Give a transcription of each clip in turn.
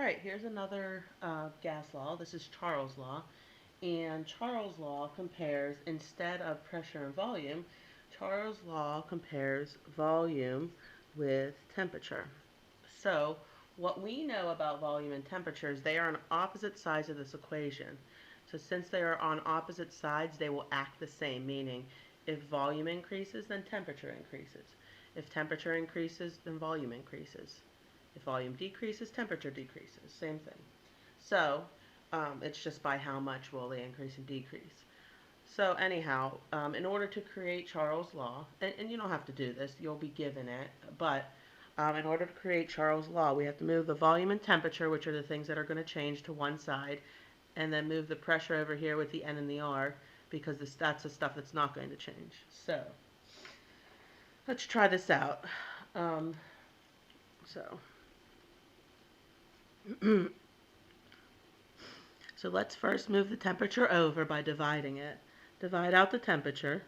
All right, here's another gas law. This is Charles' law. And Charles' law compares, instead of pressure and volume, Charles' law compares volume with temperature. So, what we know about volume and temperature is they are on opposite sides of this equation. So, since they are on opposite sides, they will act the same, meaning if volume increases, then temperature increases. If temperature increases, then volume increases. If volume decreases, temperature decreases. Same thing. So it's just by how much will they increase and decrease. So anyhow, in order to create Charles' law, and you don't have to do this, you'll be given it, but in order to create Charles' law, we have to move the volume and temperature, which are the things that are going to change, to one side, and then move the pressure over here with the N and the R, because that's the stuff that's not going to change. So let's try this out. Um, so So let's first move the temperature over by dividing it. Divide out the temperature.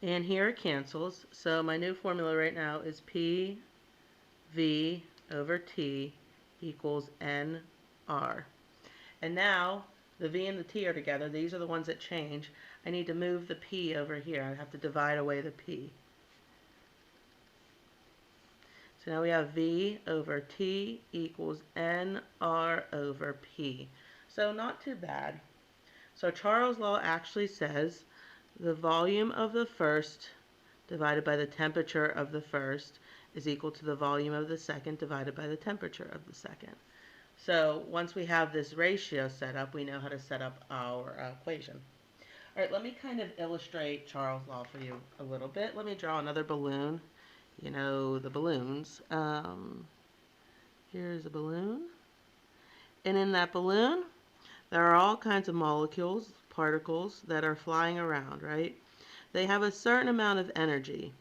And here it cancels. So my new formula right now is PV over T equals NR. And now the V and the T are together. These are the ones that change. I need to move the P over here. I have to divide away the P. So now we have V over T equals NR over P. So not too bad. So Charles' law actually says the volume of the first divided by the temperature of the first is equal to the volume of the second divided by the temperature of the second. So once we have this ratio set up, we know how to set up our equation. All right, let me kind of illustrate Charles' law for you a little bit. Let me draw another balloon. You know, the balloons. Here's a balloon. And in that balloon, there are all kinds of molecules, particles, that are flying around, right? They have a certain amount of energy.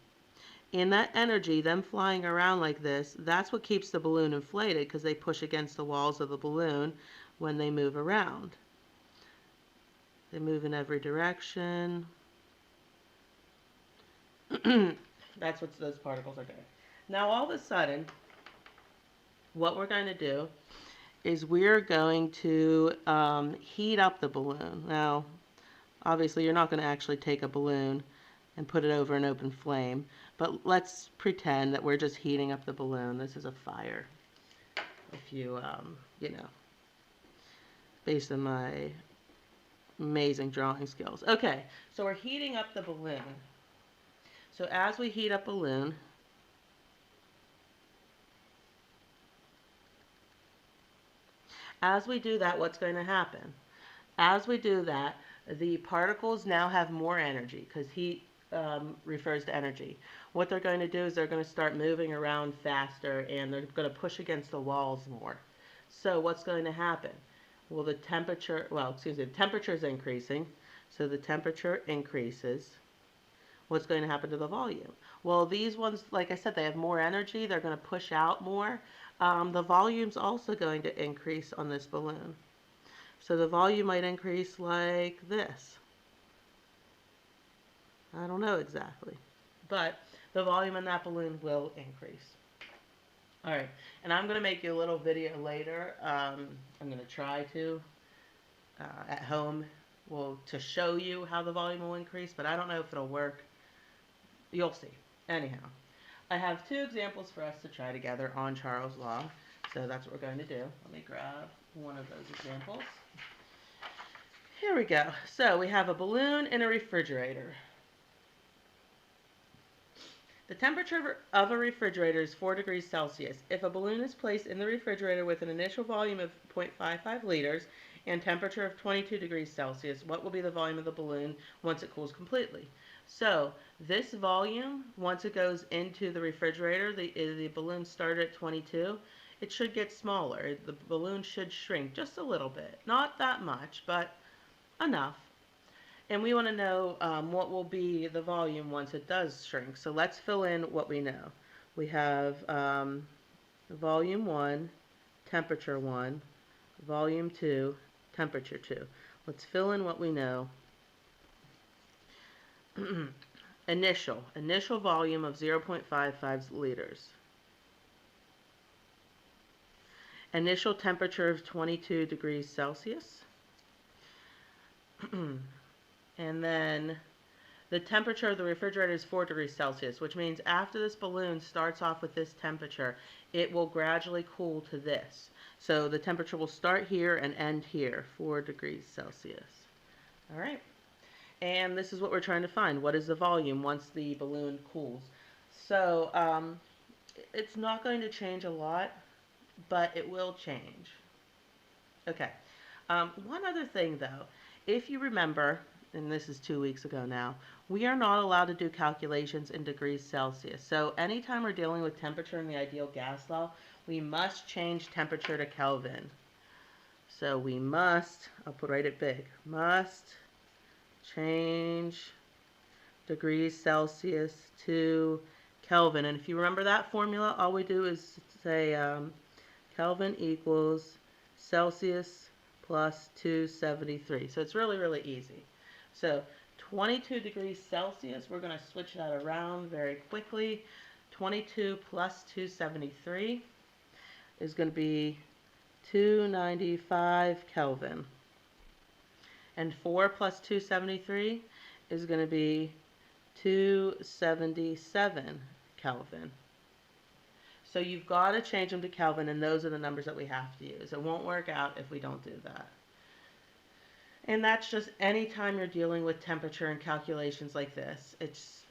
And that energy, them flying around like this, that's what keeps the balloon inflated, because they push against the walls of the balloon when they move around. They move in every direction. That's what those particles are doing. Now, all of a sudden, what we're going to do is we're going to heat up the balloon. Now, obviously, you're not going to actually take a balloon and put it over an open flame, but let's pretend that we're just heating up the balloon. This is a fire. If you, you know, based on my amazing drawing skills. Okay, so we're heating up the balloon. So as we heat up balloon, as we do that, what's going to happen? As we do that, the particles now have more energy, because heat refers to energy. What they're going to do is they're going to start moving around faster, and they're going to push against the walls more. So what's going to happen? Well, the temperature is increasing, so the temperature increases. What's going to happen to the volume? Well, these ones, like I said, they have more energy. They're going to push out more. The volume's also going to increase on this balloon. So the volume might increase like this. I don't know exactly. But the volume in that balloon will increase. All right, and I'm going to make you a little video later. I'm going to try to, at home, to show you how the volume will increase, but I don't know if it'll work. You'll see. Anyhow, I have two examples for us to try together on Charles' law, so that's what we're going to do. Let me grab one of those examples. Here we go. So we have a balloon and a refrigerator. The temperature of a refrigerator is 4 degrees Celsius. If a balloon is placed in the refrigerator with an initial volume of 0.55 liters and temperature of 22 degrees Celsius, what will be the volume of the balloon once it cools completely? So this volume, once it goes into the refrigerator, the balloon started at 22, it should get smaller. The balloon should shrink just a little bit. Not that much, but enough. And we want to know what will be the volume once it does shrink. So let's fill in what we know. We have volume 1, temperature 1, volume 2, temperature 2. Let's fill in what we know. Initial volume of 0.55 liters. initial temperature of 22 degrees Celsius. And then the temperature of the refrigerator is 4 degrees Celsius, which means after this balloon starts off with this temperature, it will gradually cool to this. So the temperature will start here and end here, 4 degrees Celsius. All right. And this is what we're trying to find. What is the volume once the balloon cools? So it's not going to change a lot, but it will change. Okay. One other thing, though. If you remember, and this is 2 weeks ago now, we are not allowed to do calculations in degrees Celsius. So anytime we're dealing with temperature in the ideal gas law, we must change temperature to Kelvin. So we must, I'll put right it big, must change degrees Celsius to Kelvin. And if you remember that formula, all we do is say Kelvin equals Celsius plus 273. So it's really, really easy. So 22 degrees Celsius, we're going to switch that around very quickly. 22 plus 273 is going to be 295 Kelvin. And 4 plus 273 is going to be 277 Kelvin. So you've got to change them to Kelvin, and those are the numbers that we have to use. It won't work out if we don't do that. And that's just any time you're dealing with temperature and calculations like this. It's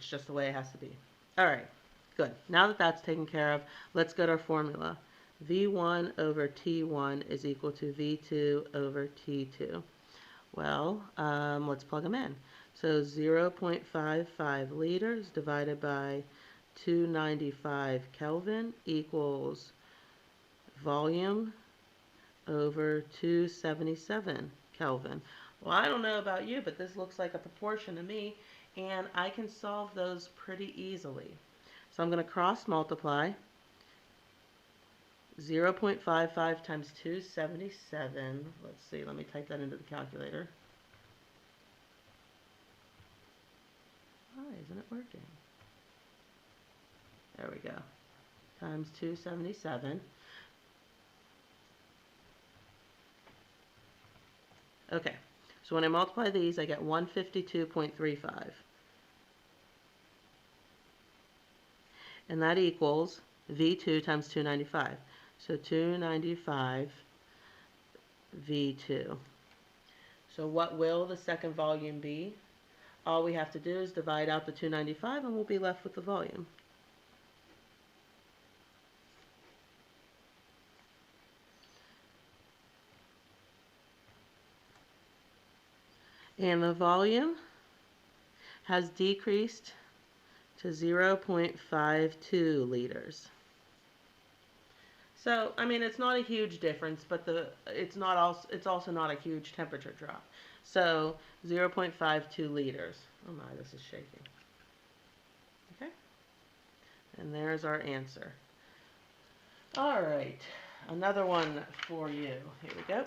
just the way it has to be. All right, good. Now that that's taken care of, let's go to our formula. V1 over T1 is equal to V2 over T2. Well, let's plug them in. So 0.55 liters divided by 295 Kelvin equals volume over 277 Kelvin. Well, I don't know about you, but this looks like a proportion to me, and I can solve those pretty easily. So I'm going to cross multiply. 0.55 times 277. Let's see, let me type that into the calculator. Why isn't it working? There we go. Times 277. Okay, so when I multiply these, I get 152.35. And that equals V2 times 295. So 295 V2. So what will the second volume be? All we have to do is divide out the 295 and we'll be left with the volume. And the volume has decreased to 0.52 liters. So, I mean, it's not a huge difference, but it's also not a huge temperature drop. So, 0.52 liters. Oh my, this is shaking. Okay. And there's our answer. All right. Another one for you. Here we go.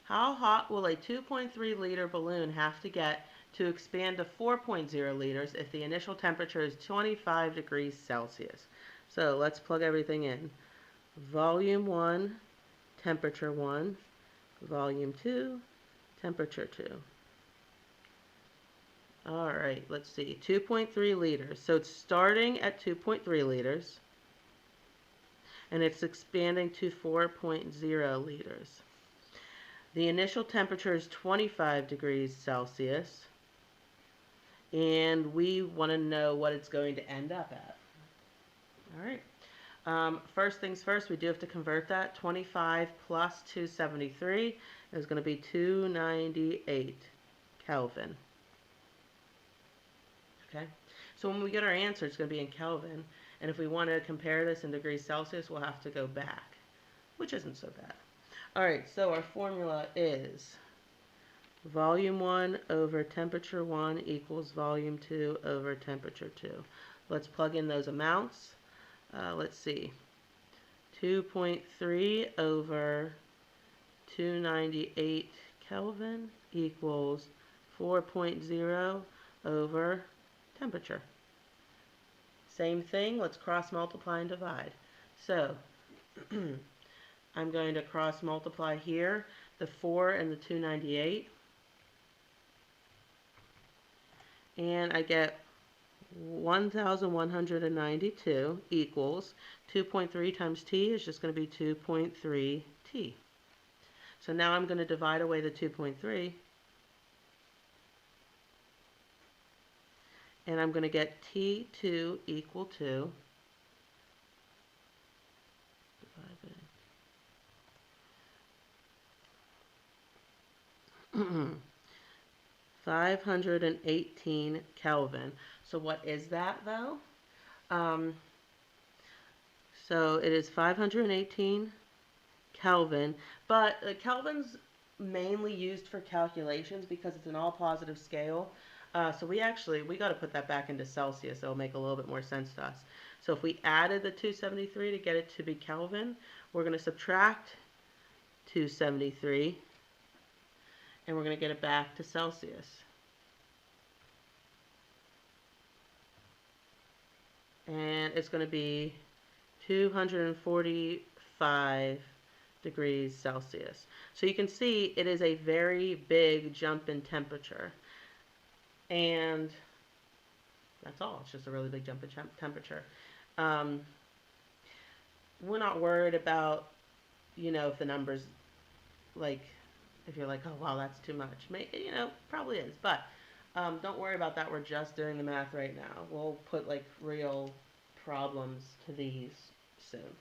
How hot will a 2.3 liter balloon have to get to expand to 4.0 liters if the initial temperature is 25 degrees Celsius? So let's plug everything in. Volume 1, temperature 1, volume 2, temperature 2. All right, let's see, 2.3 liters. So it's starting at 2.3 liters, and it's expanding to 4.0 liters. The initial temperature is 25 degrees Celsius, and we want to know what it's going to end up at. All right. First things first, we do have to convert that. 25 plus 273 is going to be 298 Kelvin. Okay. So when we get our answer, it's going to be in Kelvin. And if we want to compare this in degrees Celsius, we'll have to go back, which isn't so bad. All right, so our formula is volume 1 over temperature 1 equals volume 2 over temperature 2. Let's plug in those amounts. Let's see. 2.3 over 298 Kelvin equals 4.0 over temperature. Same thing, let's cross multiply and divide. So, I'm going to cross multiply here, the 4 and the 298. And I get 1,192 equals 2.3 times t is just going to be 2.3 t. So now I'm going to divide away the 2.3, and I'm going to get T2 equal to 518 Kelvin. So what is that though? Um, so it is 518 Kelvin, but Kelvin's mainly used for calculations because it's an all positive scale. So we got to put that back into Celsius. It'll make a little bit more sense to us. So if we added the 273 to get it to be Kelvin, we're going to subtract 273 and we're going to get it back to Celsius. And it's going to be 245 degrees Celsius. So you can see it is a very big jump in temperature. And that's all. It's just a really big jump in temperature. We're not worried about, if the numbers, like, if you're like, oh, wow, that's too much. Probably is. But don't worry about that. We're just doing the math right now. We'll put, like, real problems to these soon.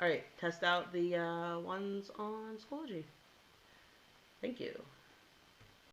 All right, test out the ones on Schoology. Thank you.